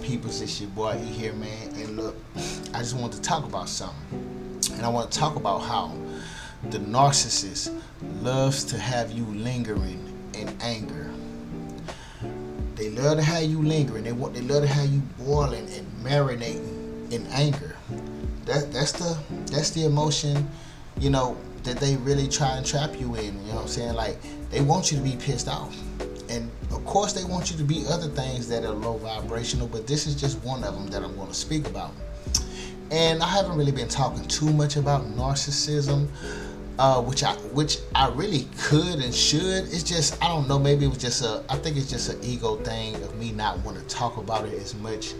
peoples? It's your boy E here, man. And look, I just want to talk about something. And I want to talk about how the narcissist loves to have you lingering in anger. They love to have you lingering. They love to have you boiling and marinating in anger. That's the emotion, that they really try and trap you in. You know what I'm saying? Like, they want you to be pissed off. And of course they want you to be other things that are low vibrational, but this is just one of them that I'm going to speak about. And I haven't really been talking too much about narcissism, which I really could and should. It's just, I don't know, maybe it was just I think it's just an ego thing of me not want to talk about it as much,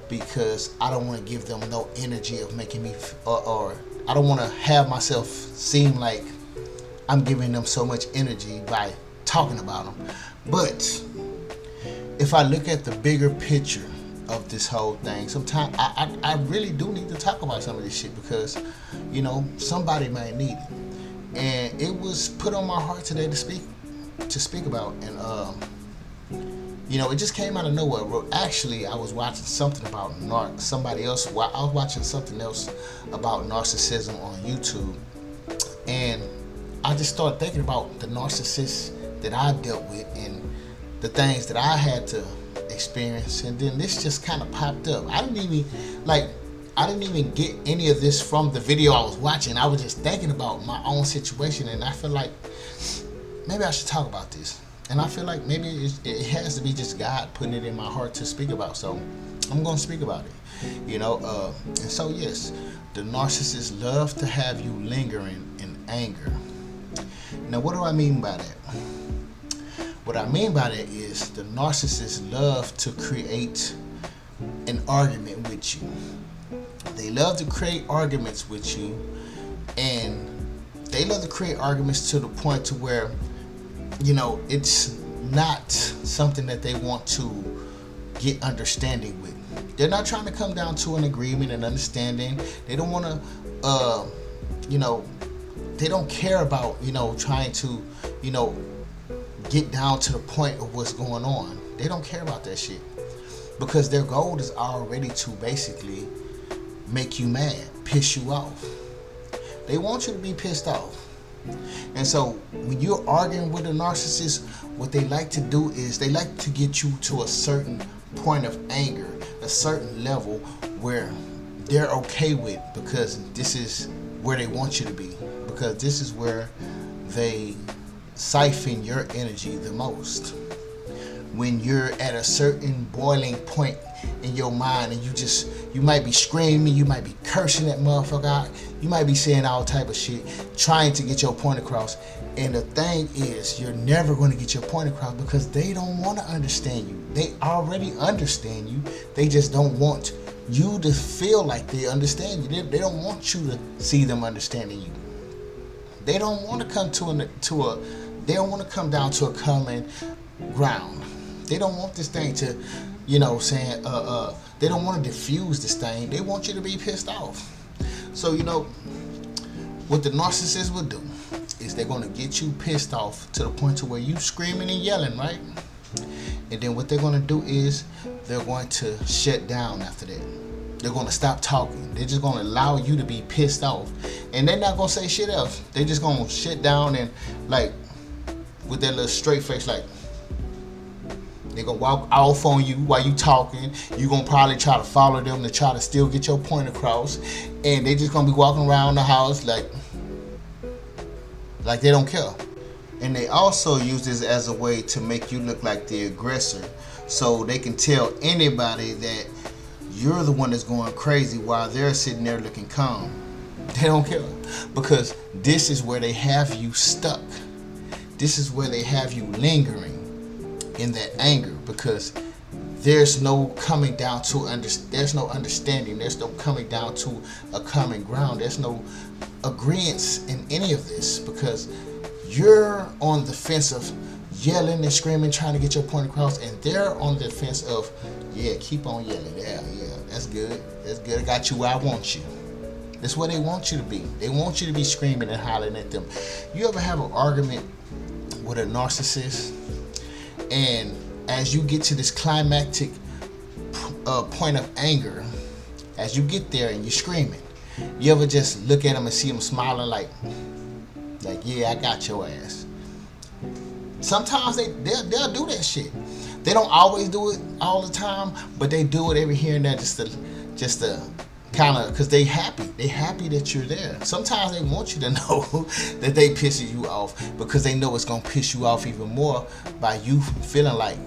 because I don't want to give them no energy of making me, or I don't want to have myself seem like I'm giving them so much energy by talking about them. But if I look at the bigger picture of this whole thing, sometimes I really do need to talk about some of this shit, because somebody might need it. And it was put on my heart today to speak about. And it just came out of nowhere. Actually, I was watching something about somebody else. I was watching something else about narcissism on YouTube, and I just started thinking about the narcissists that I dealt with and the things that I had to experience. And then this just kind of popped up. I didn't even get any of this from the video I was watching. I was just thinking about my own situation, and I feel like maybe I should talk about this. And I feel like maybe it has to be just God putting it in my heart to speak about. So I'm going to speak about it. And so yes, the narcissists love to have you lingering in anger. Now, what do I mean by that? What I mean by that is the narcissists love to create an argument with you. They love to create arguments with you, and they love to create arguments to the point to where, it's not something that they want to get understanding with. They're not trying to come down to an agreement and understanding. They don't want to, they don't care about, trying to, get down to the point of what's going on. They don't care about that shit, because their goal is already to basically make you mad, piss you off. They want you to be pissed off. And so when you're arguing with a narcissist, what they like to do is they like to get you to a certain point of anger, a certain level where they're okay with, because this is where they want you to be, because this is where they siphon your energy the most. When you're at a certain boiling point in your mind, and you might be screaming, you might be cursing that motherfucker out, you might be saying all type of shit, trying to get your point across. And the thing is, you're never going to get your point across, because they don't want to understand you. They already understand you. They just don't want you to feel like they understand you. They don't want you to see them understanding you. They don't want to come they don't want to come down to a common ground. They don't want this thing to, they don't want to diffuse this thing. They want you to be pissed off. So, what the narcissist will do is they're going to get you pissed off to the point to where you screaming and yelling, right? And then what they're going to do is they're going to shut down after that. They're going to stop talking. They're just going to allow you to be pissed off. And they're not going to say shit else. They're just going to shut down and, with that little straight face, they're going to walk off on you while you talking. You're going to probably try to follow them to try to still get your point across. And they're just going to be walking around the house like they don't care. And they also use this as a way to make you look like the aggressor, so they can tell anybody that you're the one that's going crazy while they're sitting there looking calm. They don't care, because this is where they have you stuck. This is where they have you lingering in that anger, because there's no coming down to there's no understanding. There's no coming down to a common ground. There's no agreement in any of this, because you're on the fence of yelling and screaming, trying to get your point across, and they're on the fence of, yeah, keep on yelling. Yeah, that's good. That's good. I got you where I want you. That's where they want you to be. They want you to be screaming and hollering at them. You ever have an argument with a narcissist, and as you get to this climactic point of anger, as you get there and you're screaming, you ever just look at them and see them smiling like yeah, I got your ass. Sometimes they'll do that shit. They don't always do it all the time, but they do it every here and there just to kind of, because they happy that you're there. Sometimes they want you to know that they pissing you off, because they know it's gonna piss you off even more by you feeling like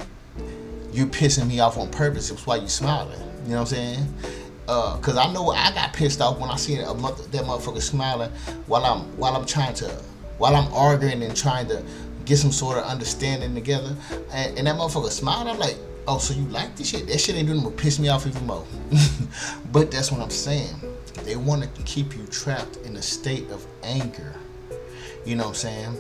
you're pissing me off on purpose. It's why you smiling. You know what I'm saying? Cause I know I got pissed off when I see that motherfucker smiling while I'm arguing and trying to get some sort of understanding together, and that motherfucker smiling. I'm like, oh, so you like this shit? That shit ain't doing but piss me off even more. But that's what I'm saying. They want to keep you trapped in a state of anger. You know what I'm saying?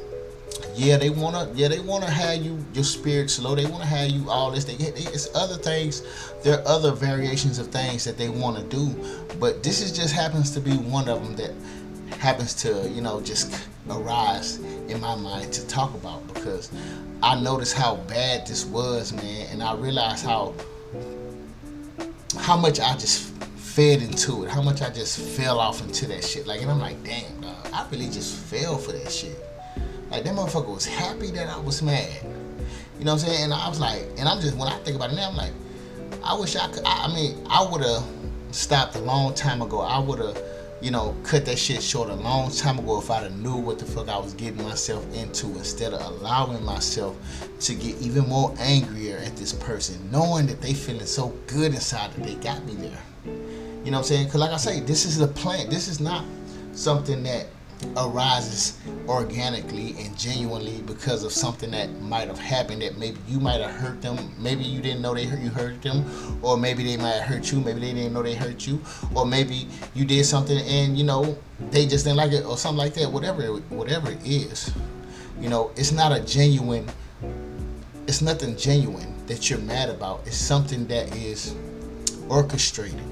Yeah, they wanna have your spirits low. They wanna have you all this. It's other things. There are other variations of things that they want to do, but this is just happens to be one of them that happens to, just arise in my mind to talk about, because I noticed how bad this was, man, and I realized how much I just fed into it, how much I just fell off into that shit. Like, and I'm like, damn, dog, I really just fell for that shit. Like, that motherfucker was happy that I was mad. You know what I'm saying? And I was like, and I'm just, when I think about it now, I'm like, I wish I could, I would have stopped a long time ago. I would have, cut that shit short a long time ago if I'd have knew what the fuck I was getting myself into, instead of allowing myself to get even more angrier at this person, knowing that they feeling so good inside that they got me there. You know what I'm saying? Because like I say, this is a plan. This is not something that arises organically and genuinely because of something that might have happened, that maybe you might have hurt them, maybe you didn't know you hurt them, or maybe they might have hurt you, maybe they didn't know they hurt you, or maybe you did something and they just didn't like it or something like that. Whatever it is, it's nothing genuine that you're mad about. It's something that is orchestrated,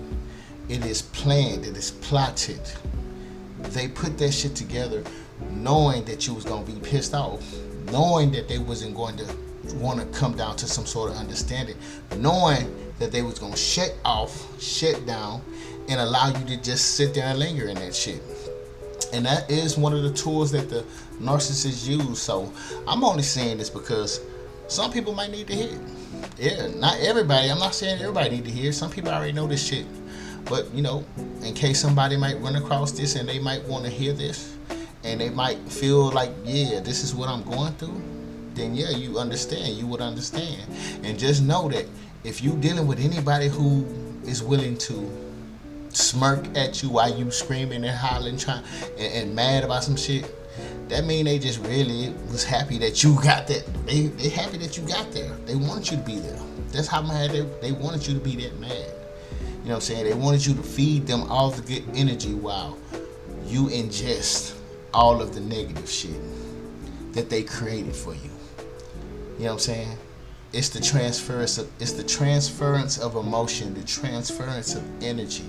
it is planned, it is plotted. They put that shit together knowing that you was going to be pissed off, knowing that they wasn't going to want to come down to some sort of understanding, knowing that they was going to shut down, and allow you to just sit there and linger in that shit. And that is one of the tools that the narcissists use. So I'm only saying this because some people might need to hear it. Yeah, not everybody. I'm not saying everybody need to hear it. Some people already know this shit. But, in case somebody might run across this and they might want to hear this, and they might feel like, yeah, this is what I'm going through, then yeah, you would understand. And just know that if you dealing with anybody who is willing to smirk at you while you screaming and hollering, and mad about some shit, that mean they just really was happy that you got that. They happy that you got there. They wanted you to be there. That's how mad they wanted you to be that mad. You know what I'm saying? They wanted you to feed them all the good energy while you ingest all of the negative shit that they created for you. You know what I'm saying? It's the transference of emotion, the transference of energy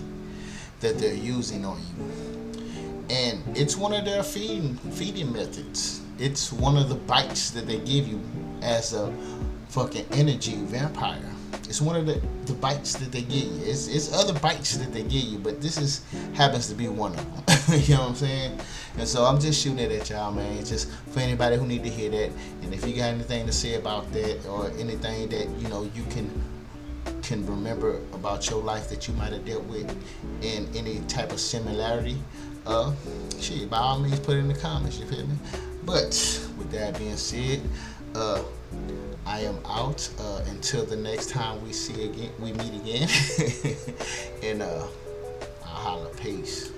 that they're using on you. And it's one of their feeding methods. It's one of the bites that they give you as a fucking energy vampire. It's one of the bites that they give you. It's other bites that they give you, but this happens to be one of them. You know what I'm saying? And so I'm just shooting it at y'all, man. Just for anybody who need to hear that. And if you got anything to say about that, or anything that you can remember about your life that you might have dealt with in any type of similarity, shit, by all means put it in the comments. You feel me? But with that being said, I am out until the next time we meet again. And I'll holla. Peace.